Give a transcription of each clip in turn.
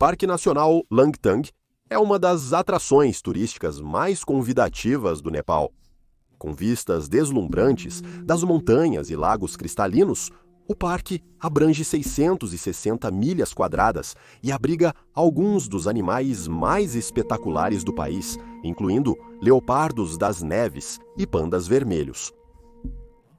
Parque Nacional Langtang é uma das atrações turísticas mais convidativas do Nepal. Com vistas deslumbrantes das montanhas e lagos cristalinos, o parque abrange 660 milhas quadradas e abriga alguns dos animais mais espetaculares do país, incluindo leopardos das neves e pandas vermelhos.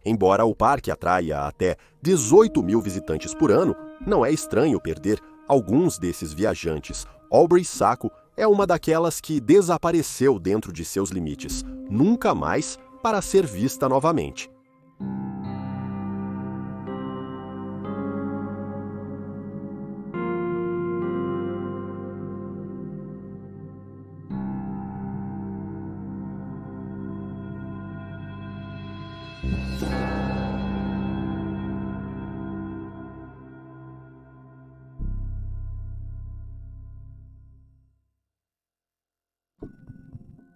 Embora o parque atraia até 18 mil visitantes por ano, não é estranho perder alguns desses viajantes. Aubrey Sacco é uma daquelas que desapareceu dentro de seus limites, nunca mais para ser vista novamente.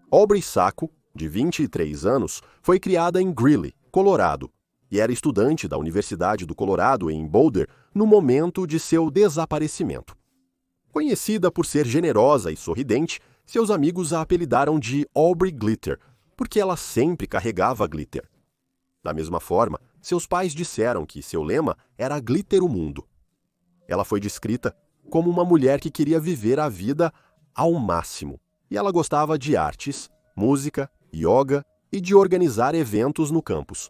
Aubrey Sacco, de 23 anos, foi criada em Greeley, Colorado, e era estudante da Universidade do Colorado em Boulder no momento de seu desaparecimento. Conhecida por ser generosa e sorridente, seus amigos a apelidaram de Aubrey Glitter, porque ela sempre carregava glitter. Da mesma forma, seus pais disseram que seu lema era Glitter o Mundo. Ela foi descrita como uma mulher que queria viver a vida ao máximo, e ela gostava de artes, música, yoga e de organizar eventos no campus.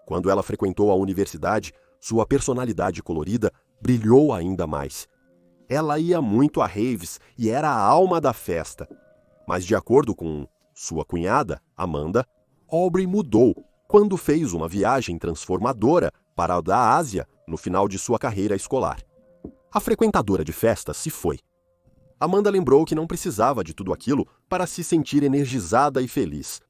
Quando ela frequentou a universidade, sua personalidade colorida brilhou ainda mais. Ela ia muito a raves e era a alma da festa. Mas, de acordo com sua cunhada, Amanda, Aubrey mudou quando fez uma viagem transformadora para a da Ásia no final de sua carreira escolar. A frequentadora de festas se foi. Amanda lembrou que não precisava de tudo aquilo para se sentir energizada e feliz.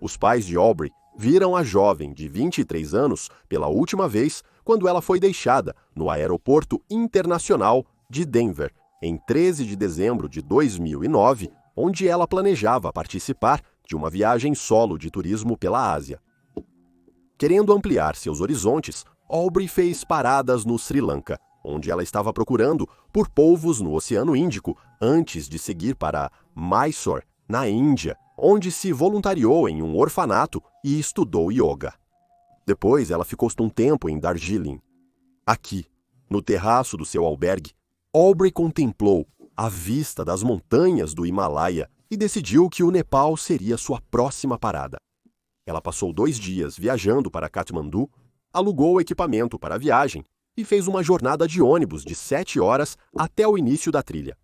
Os pais de Aubrey viram a jovem de 23 anos pela última vez quando ela foi deixada no Aeroporto Internacional de Denver, em 13 de dezembro de 2009, onde ela planejava participar de uma viagem solo de turismo pela Ásia. Querendo ampliar seus horizontes, Aubrey fez paradas no Sri Lanka, onde ela estava procurando por polvos no Oceano Índico antes de seguir para Mysore, na Índia, onde se voluntariou em um orfanato e estudou yoga. Depois, ela ficou um tempo em Darjeeling. Aqui, no terraço do seu albergue, Aubrey contemplou a vista das montanhas do Himalaia e decidiu que o Nepal seria sua próxima parada. Ela passou 2 dias viajando para Katmandu, alugou o equipamento para a viagem e fez uma jornada de ônibus de 7 horas até o início da trilha.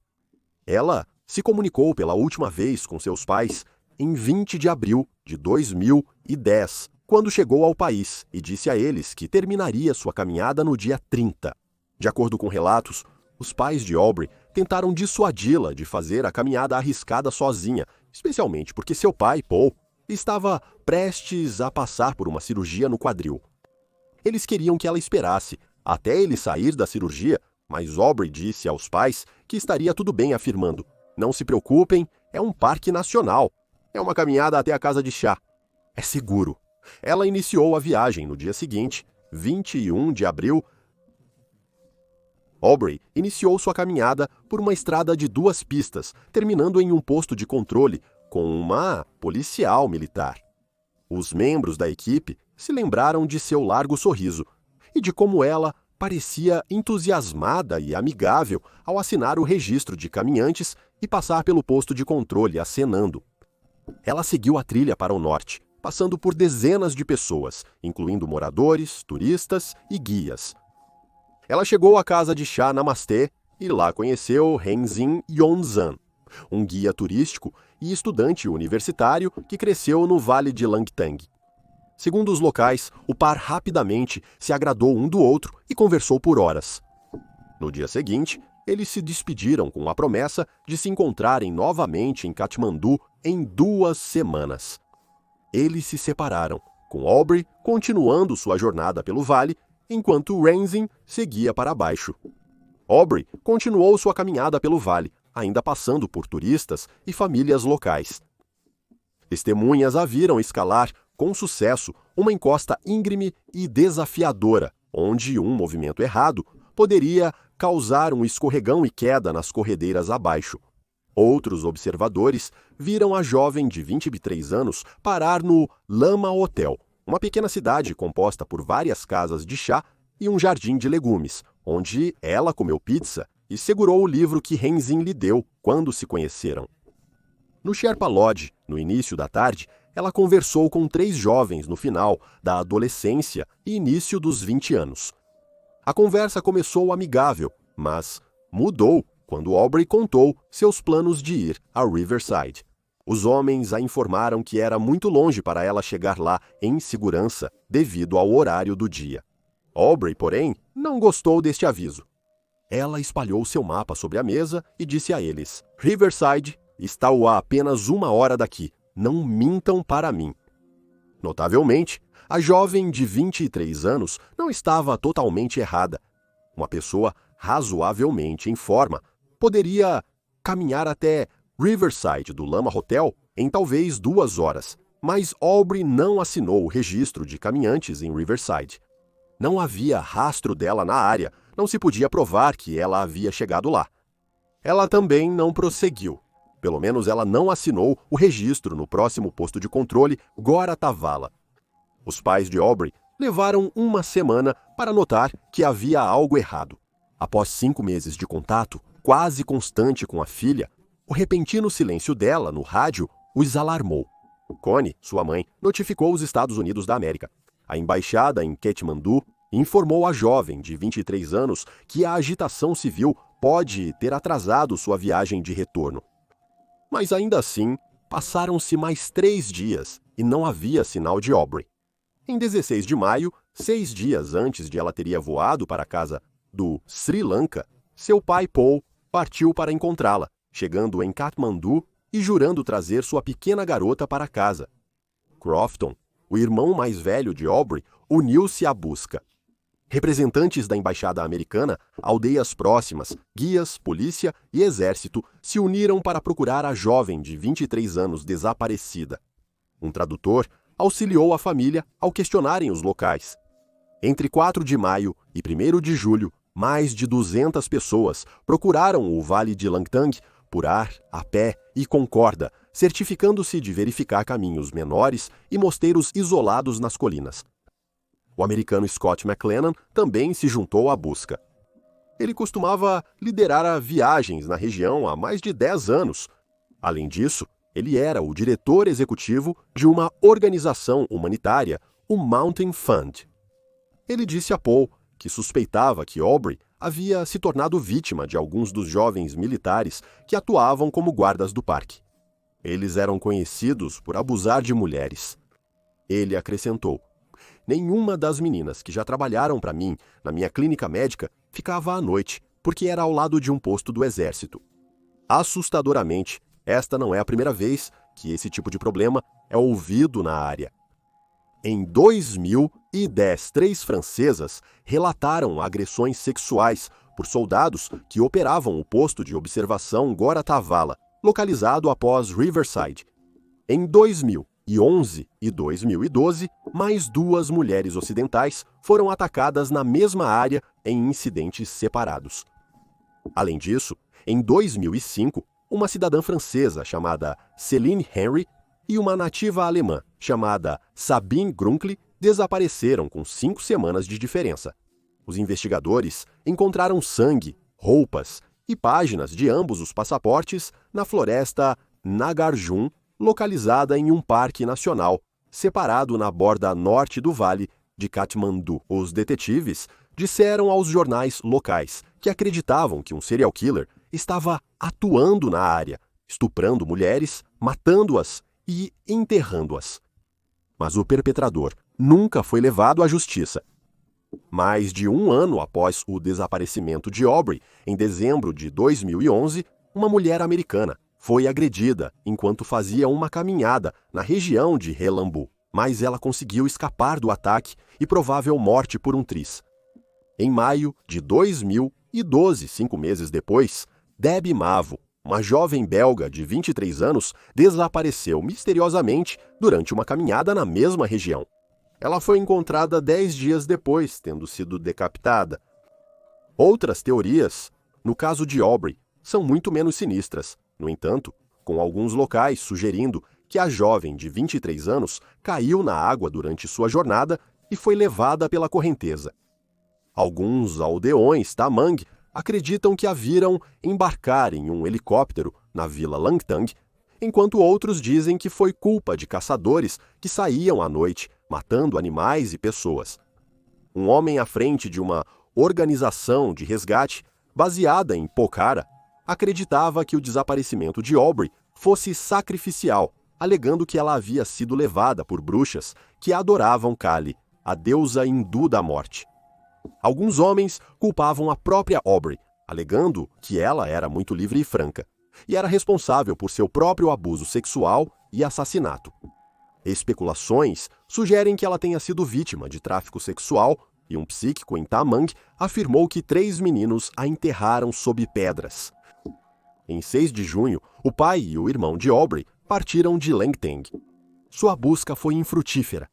Ela se comunicou pela última vez com seus pais em 20 de abril de 2010, quando chegou ao país, e disse a eles que terminaria sua caminhada no dia 30. De acordo com relatos, os pais de Aubrey tentaram dissuadi-la de fazer a caminhada arriscada sozinha, especialmente porque seu pai, Paul, estava prestes a passar por uma cirurgia no quadril. Eles queriam que ela esperasse até ele sair da cirurgia, mas Aubrey disse aos pais que estaria tudo bem, afirmando: "Não se preocupem, é um parque nacional. É uma caminhada até a casa de chá. É seguro." Ela iniciou a viagem no dia seguinte, 21 de abril. Aubrey iniciou sua caminhada por uma estrada de 2 pistas, terminando em um posto de controle com uma policial militar. Os membros da equipe se lembraram de seu largo sorriso e de como ela parecia entusiasmada e amigável ao assinar o registro de caminhantes e passar pelo posto de controle acenando. Ela seguiu a trilha para o norte, passando por dezenas de pessoas, incluindo moradores, turistas e guias. Ela chegou à casa de chá Namastê e lá conheceu Henzin Yonzan, um guia turístico e estudante universitário que cresceu no Vale de Langtang. Segundo os locais, o par rapidamente se agradou um do outro e conversou por horas. No dia seguinte, eles se despediram com a promessa de se encontrarem novamente em Katmandu em 2 semanas. Eles se separaram, com Aubrey continuando sua jornada pelo vale, enquanto Renzin seguia para baixo. Aubrey continuou sua caminhada pelo vale, ainda passando por turistas e famílias locais. Testemunhas a viram escalar com sucesso uma encosta íngreme e desafiadora, onde um movimento errado poderia causar um escorregão e queda nas corredeiras abaixo. Outros observadores viram a jovem de 23 anos parar no Lama Hotel, uma pequena cidade composta por várias casas de chá e um jardim de legumes, onde ela comeu pizza e segurou o livro que Henzin lhe deu quando se conheceram. No Sherpa Lodge, no início da tarde, ela conversou com 3 jovens no final da adolescência e início dos 20 anos. A conversa começou amigável, mas mudou quando Aubrey contou seus planos de ir a Riverside. Os homens a informaram que era muito longe para ela chegar lá em segurança devido ao horário do dia. Aubrey, porém, não gostou deste aviso. Ela espalhou seu mapa sobre a mesa e disse a eles: Riverside está a apenas 1 hora daqui. Não mintam para mim. Notavelmente, a jovem de 23 anos não estava totalmente errada. Uma pessoa razoavelmente em forma poderia caminhar até Riverside do Lama Hotel em talvez 2 horas, mas Aubrey não assinou o registro de caminhantes em Riverside. Não havia rastro dela na área, não se podia provar que ela havia chegado lá. Ela também não prosseguiu. Pelo menos ela não assinou o registro no próximo posto de controle, Goratavala. Os pais de Aubrey levaram 1 semana para notar que havia algo errado. Após 5 meses de contato, quase constante com a filha, o repentino silêncio dela no rádio os alarmou. Connie, sua mãe, notificou os Estados Unidos da América. A embaixada em Katmandu informou a jovem de 23 anos que a agitação civil pode ter atrasado sua viagem de retorno. Mas ainda assim, passaram-se mais 3 dias e não havia sinal de Aubrey. Em 16 de maio, 6 dias antes de ela teria voado para a casa do Sri Lanka, seu pai Paul partiu para encontrá-la, chegando em Katmandu e jurando trazer sua pequena garota para casa. Crofton, o irmão mais velho de Aubrey, uniu-se à busca. Representantes da embaixada americana, aldeias próximas, guias, polícia e exército se uniram para procurar a jovem de 23 anos desaparecida. Um tradutor auxiliou a família ao questionarem os locais. Entre 4 de maio e 1º de julho, mais de 200 pessoas procuraram o Vale de Langtang por ar, a pé e com corda, certificando-se de verificar caminhos menores e mosteiros isolados nas colinas. O americano Scott McLennan também se juntou à busca. Ele costumava liderar viagens na região há mais de 10 anos. Além disso, ele era o diretor executivo de uma organização humanitária, o Mountain Fund. Ele disse a Paul que suspeitava que Aubrey havia se tornado vítima de alguns dos jovens militares que atuavam como guardas do parque. Eles eram conhecidos por abusar de mulheres. Ele acrescentou: nenhuma das meninas que já trabalharam para mim na minha clínica médica ficava à noite, porque era ao lado de um posto do exército. Assustadoramente, esta não é a primeira vez que esse tipo de problema é ouvido na área. Em 2010, 3 francesas relataram agressões sexuais por soldados que operavam o posto de observação Goratavala, localizado após Riverside. Em 2011 e 2012, mais 2 mulheres ocidentais foram atacadas na mesma área em incidentes separados. Além disso, em 2005, uma cidadã francesa chamada Céline Henry e uma nativa alemã chamada Sabine Grunkle desapareceram com 5 semanas de diferença. Os investigadores encontraram sangue, roupas e páginas de ambos os passaportes na floresta Nagarjun, localizada em um parque nacional, separado na borda norte do vale de Katmandu. Os detetives disseram aos jornais locais que acreditavam que um serial killer estava atuando na área, estuprando mulheres, matando-as e enterrando-as. Mas o perpetrador nunca foi levado à justiça. Mais de 1 ano após o desaparecimento de Aubrey, em dezembro de 2011, uma mulher americana foi agredida enquanto fazia uma caminhada na região de Helambu, mas ela conseguiu escapar do ataque e provável morte por um tris. Em maio de 2012, 5 meses depois, Debbie Mavo, uma jovem belga de 23 anos, desapareceu misteriosamente durante uma caminhada na mesma região. Ela foi encontrada 10 dias depois, tendo sido decapitada. Outras teorias, no caso de Aubrey, são muito menos sinistras, no entanto, com alguns locais sugerindo que a jovem de 23 anos caiu na água durante sua jornada e foi levada pela correnteza. Alguns aldeões Tamang acreditam que a viram embarcar em um helicóptero na vila Langtang, enquanto outros dizem que foi culpa de caçadores que saíam à noite, matando animais e pessoas. Um homem à frente de uma organização de resgate, baseada em Pokhara, acreditava que o desaparecimento de Aubrey fosse sacrificial, alegando que ela havia sido levada por bruxas que adoravam Kali, a deusa hindu da morte. Alguns homens culpavam a própria Aubrey, alegando que ela era muito livre e franca, e era responsável por seu próprio abuso sexual e assassinato. Especulações sugerem que ela tenha sido vítima de tráfico sexual e um psíquico em Tamang afirmou que 3 meninos a enterraram sob pedras. Em 6 de junho, o pai e o irmão de Aubrey partiram de Langtang. Sua busca foi infrutífera.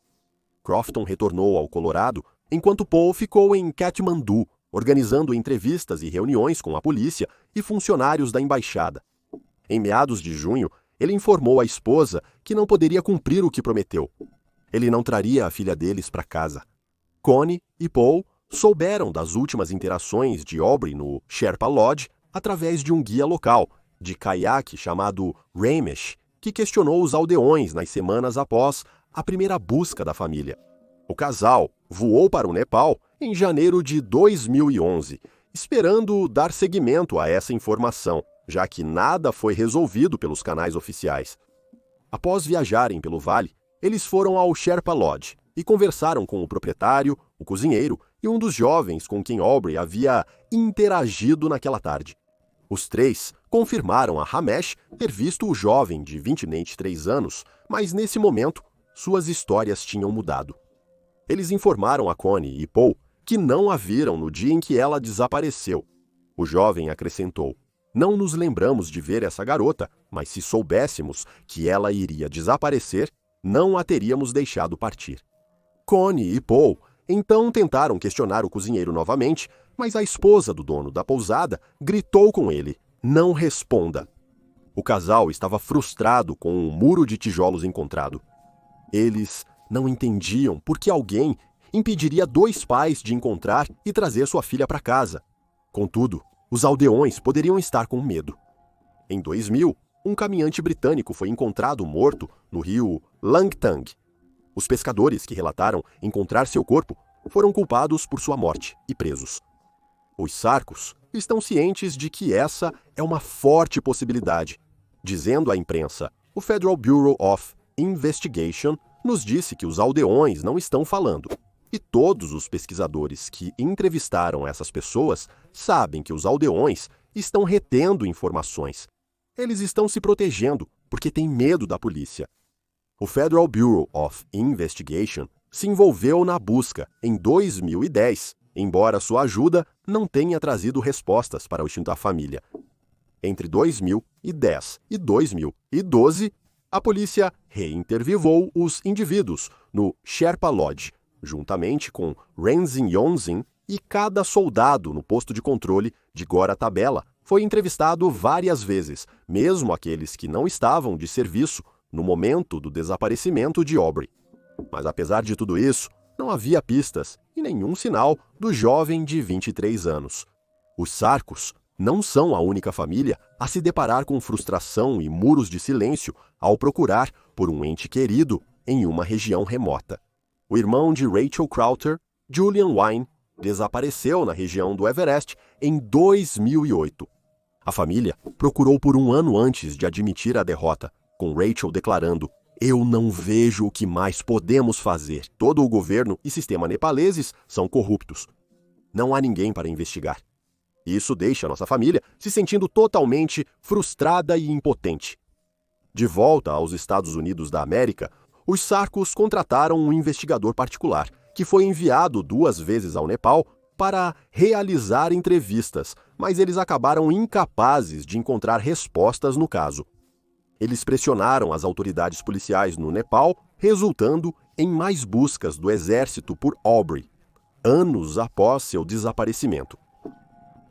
Crofton retornou ao Colorado, enquanto Paul ficou em Katmandu, organizando entrevistas e reuniões com a polícia e funcionários da embaixada. Em meados de junho, ele informou a esposa que não poderia cumprir o que prometeu. Ele não traria a filha deles para casa. Connie e Paul souberam das últimas interações de Aubrey no Sherpa Lodge através de um guia local, de caiaque chamado Ramesh, que questionou os aldeões nas semanas após a primeira busca da família. O casal voou para o Nepal em janeiro de 2011, esperando dar seguimento a essa informação, já que nada foi resolvido pelos canais oficiais. Após viajarem pelo vale, eles foram ao Sherpa Lodge e conversaram com o proprietário, o cozinheiro e um dos jovens com quem Aubrey havia interagido naquela tarde. Os 3 confirmaram a Ramesh ter visto o jovem de 23 anos, mas nesse momento, suas histórias tinham mudado. Eles informaram a Connie e Paul que não a viram no dia em que ela desapareceu. O jovem acrescentou: "Não nos lembramos de ver essa garota, mas se soubéssemos que ela iria desaparecer, não a teríamos deixado partir." Connie e Paul então tentaram questionar o cozinheiro novamente, mas a esposa do dono da pousada gritou com ele: "Não responda." O casal estava frustrado com o muro de tijolos encontrado. Eles não entendiam por que alguém impediria 2 pais de encontrar e trazer sua filha para casa. Contudo, os aldeões poderiam estar com medo. Em 2000, um caminhante britânico foi encontrado morto no rio Langtang. Os pescadores que relataram encontrar seu corpo foram culpados por sua morte e presos. Os Sarcos estão cientes de que essa é uma forte possibilidade. Dizendo à imprensa, o Federal Bureau of Investigation nos disse que os aldeões não estão falando. E todos os pesquisadores que entrevistaram essas pessoas sabem que os aldeões estão retendo informações. Eles estão se protegendo porque têm medo da polícia. O Federal Bureau of Investigation se envolveu na busca em 2010, embora sua ajuda não tenha trazido respostas para o instinto da família. Entre 2010 e 2012, a polícia reintervivou os indivíduos no Sherpa Lodge, juntamente com Renzin Yonzin, e cada soldado no posto de controle de Gora Tabela foi entrevistado várias vezes, mesmo aqueles que não estavam de serviço no momento do desaparecimento de Aubrey. Mas apesar de tudo isso, não havia pistas e nenhum sinal do jovem de 23 anos. Os Sarcos não são a única família a se deparar com frustração e muros de silêncio ao procurar por um ente querido em uma região remota. O irmão de Rachel Crowther, Julian Wine, desapareceu na região do Everest em 2008. A família procurou por um ano antes de admitir a derrota, com Rachel declarando: "Eu não vejo o que mais podemos fazer. Todo o governo e sistema nepaleses são corruptos. Não há ninguém para investigar." Isso deixa nossa família se sentindo totalmente frustrada e impotente. De volta aos Estados Unidos da América, os Sarcos contrataram um investigador particular, que foi enviado 2 vezes ao Nepal para realizar entrevistas, mas eles acabaram incapazes de encontrar respostas no caso. Eles pressionaram as autoridades policiais no Nepal, resultando em mais buscas do exército por Aubrey, anos após seu desaparecimento.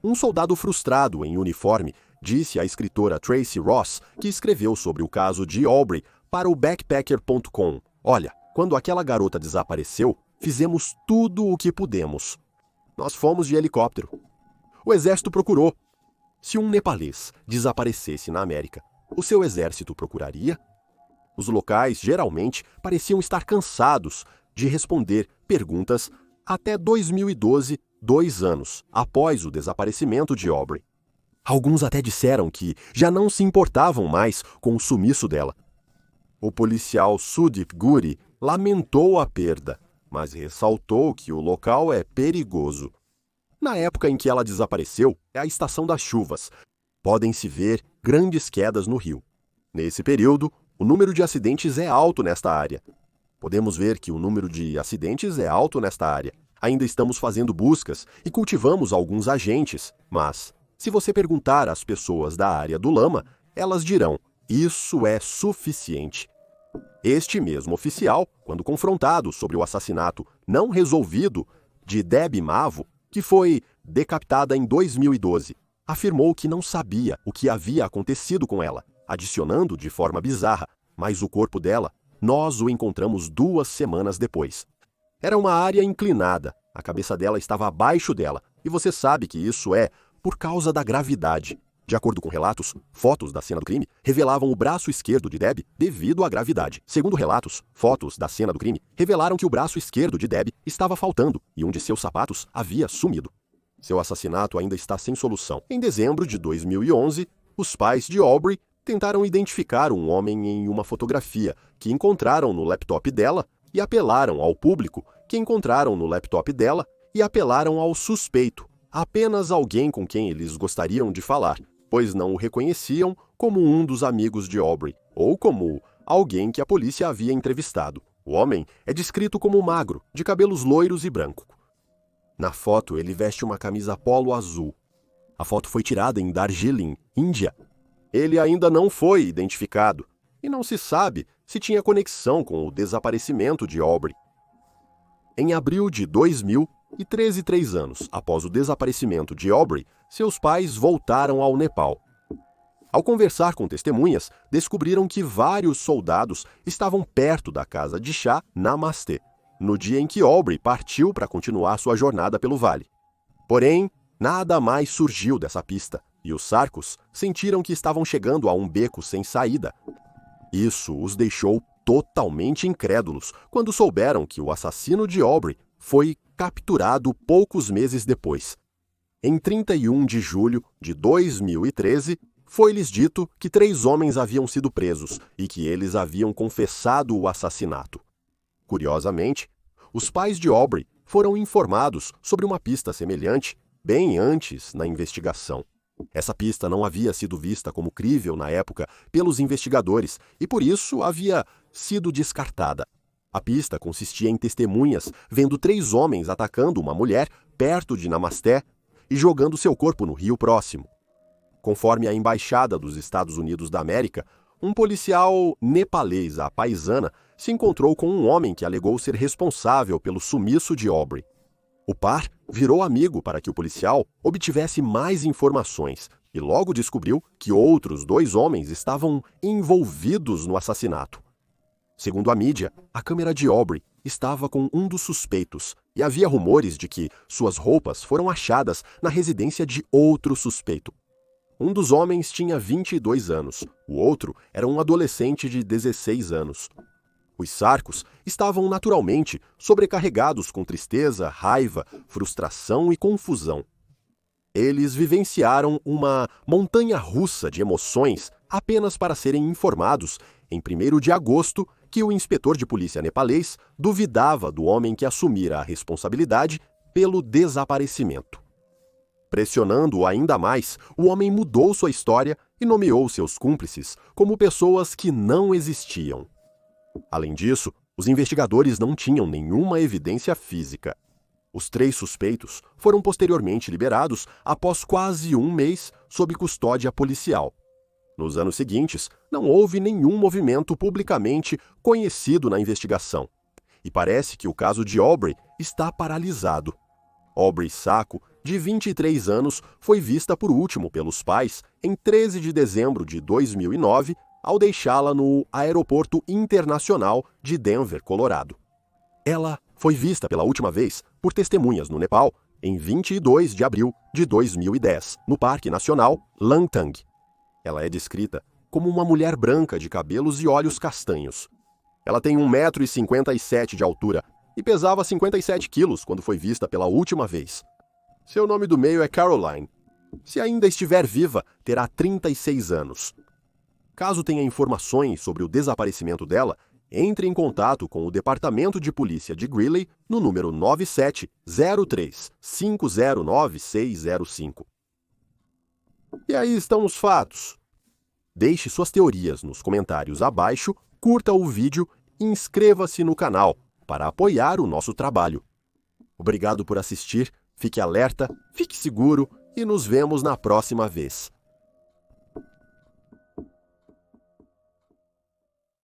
Um soldado frustrado em uniforme disse à escritora Tracy Ross, que escreveu sobre o caso de Aubrey para o Backpacker.com: "Olha, quando aquela garota desapareceu, fizemos tudo o que pudemos. Nós fomos de helicóptero. O exército procurou. Se um nepalês desaparecesse na América, o seu exército procuraria?" Os locais, geralmente, pareciam estar cansados de responder perguntas até 2012, 2 anos após o desaparecimento de Aubrey. Alguns até disseram que já não se importavam mais com o sumiço dela. O policial Sudip Guri lamentou a perda, mas ressaltou que o local é perigoso. Na época em que ela desapareceu, é a estação das chuvas. Podem-se ver grandes quedas no rio. Nesse período, o número de acidentes é alto nesta área. Podemos ver que o número de acidentes é alto nesta área. Ainda estamos fazendo buscas e cultivamos alguns agentes, mas, se você perguntar às pessoas da área do Lama, elas dirão: isso é suficiente. Este mesmo oficial, quando confrontado sobre o assassinato não resolvido de Debbie Mavo, que foi decapitada em 2012, afirmou que não sabia o que havia acontecido com ela, adicionando de forma bizarra: mas o corpo dela, nós o encontramos 2 semanas depois. Era uma área inclinada, a cabeça dela estava abaixo dela, e você sabe que isso é por causa da gravidade. De acordo com relatos, fotos da cena do crime revelavam o braço esquerdo de Debbie devido à gravidade. Segundo relatos, fotos da cena do crime revelaram que o braço esquerdo de Debbie estava faltando e um de seus sapatos havia sumido. Seu assassinato ainda está sem solução. Em dezembro de 2011, os pais de Aubrey tentaram identificar um homem em uma fotografia que encontraram no laptop dela e apelaram ao público que encontraram no laptop dela e apelaram ao suspeito, apenas alguém com quem eles gostariam de falar, pois não o reconheciam como um dos amigos de Aubrey ou como alguém que a polícia havia entrevistado. O homem é descrito como magro, de cabelos loiros e branco. Na foto, ele veste uma camisa polo azul. A foto foi tirada em Darjeeling, Índia. Ele ainda não foi identificado e não se sabe se tinha conexão com o desaparecimento de Aubrey. Em abril de 2000, e 3 anos após o desaparecimento de Aubrey, seus pais voltaram ao Nepal. Ao conversar com testemunhas, descobriram que vários soldados estavam perto da casa de chá Namaste, no dia em que Aubrey partiu para continuar sua jornada pelo vale. Porém, nada mais surgiu dessa pista, e os Sarcos sentiram que estavam chegando a um beco sem saída. Isso os deixou totalmente incrédulos quando souberam que o assassino de Aubrey foi capturado poucos meses depois. Em 31 de julho de 2013, foi-lhes dito que 3 homens haviam sido presos e que eles haviam confessado o assassinato. Curiosamente, os pais de Aubrey foram informados sobre uma pista semelhante bem antes na investigação. Essa pista não havia sido vista como crível na época pelos investigadores e, por isso, havia sido descartada. A pista consistia em testemunhas vendo 3 homens atacando uma mulher perto de Namasté e jogando seu corpo no rio próximo. Conforme a Embaixada dos Estados Unidos da América, um policial nepalês à paisana se encontrou com um homem que alegou ser responsável pelo sumiço de Aubrey. O par virou amigo para que o policial obtivesse mais informações e logo descobriu que outros 2 homens estavam envolvidos no assassinato. Segundo a mídia, a câmera de Aubrey estava com um dos suspeitos e havia rumores de que suas roupas foram achadas na residência de outro suspeito. Um dos homens tinha 22 anos, o outro era um adolescente de 16 anos. Os Sarcos estavam naturalmente sobrecarregados com tristeza, raiva, frustração e confusão. Eles vivenciaram uma montanha-russa de emoções apenas para serem informados, em 1º de agosto, que o inspetor de polícia nepalês duvidava do homem que assumira a responsabilidade pelo desaparecimento. Pressionando-o ainda mais, o homem mudou sua história e nomeou seus cúmplices como pessoas que não existiam. Além disso, os investigadores não tinham nenhuma evidência física. Os 3 suspeitos foram posteriormente liberados após quase um mês sob custódia policial. Nos anos seguintes, não houve nenhum movimento publicamente conhecido na investigação. E parece que o caso de Aubrey está paralisado. Aubrey Sacco de 23 anos, foi vista por último pelos pais em 13 de dezembro de 2009, ao deixá-la no Aeroporto Internacional de Denver, Colorado. Ela foi vista pela última vez por testemunhas no Nepal em 22 de abril de 2010, no Parque Nacional Langtang. Ela é descrita como uma mulher branca de cabelos e olhos castanhos. Ela tem 1,57 m de altura e pesava 57 quilos quando foi vista pela última vez. Seu nome do meio é Caroline. Se ainda estiver viva, terá 36 anos. Caso tenha informações sobre o desaparecimento dela, entre em contato com o Departamento de Polícia de Greeley no número 9703-509-605. E aí estão os fatos. Deixe suas teorias nos comentários abaixo, curta o vídeo e inscreva-se no canal para apoiar o nosso trabalho. Obrigado por assistir, fique alerta, fique seguro e nos vemos na próxima vez.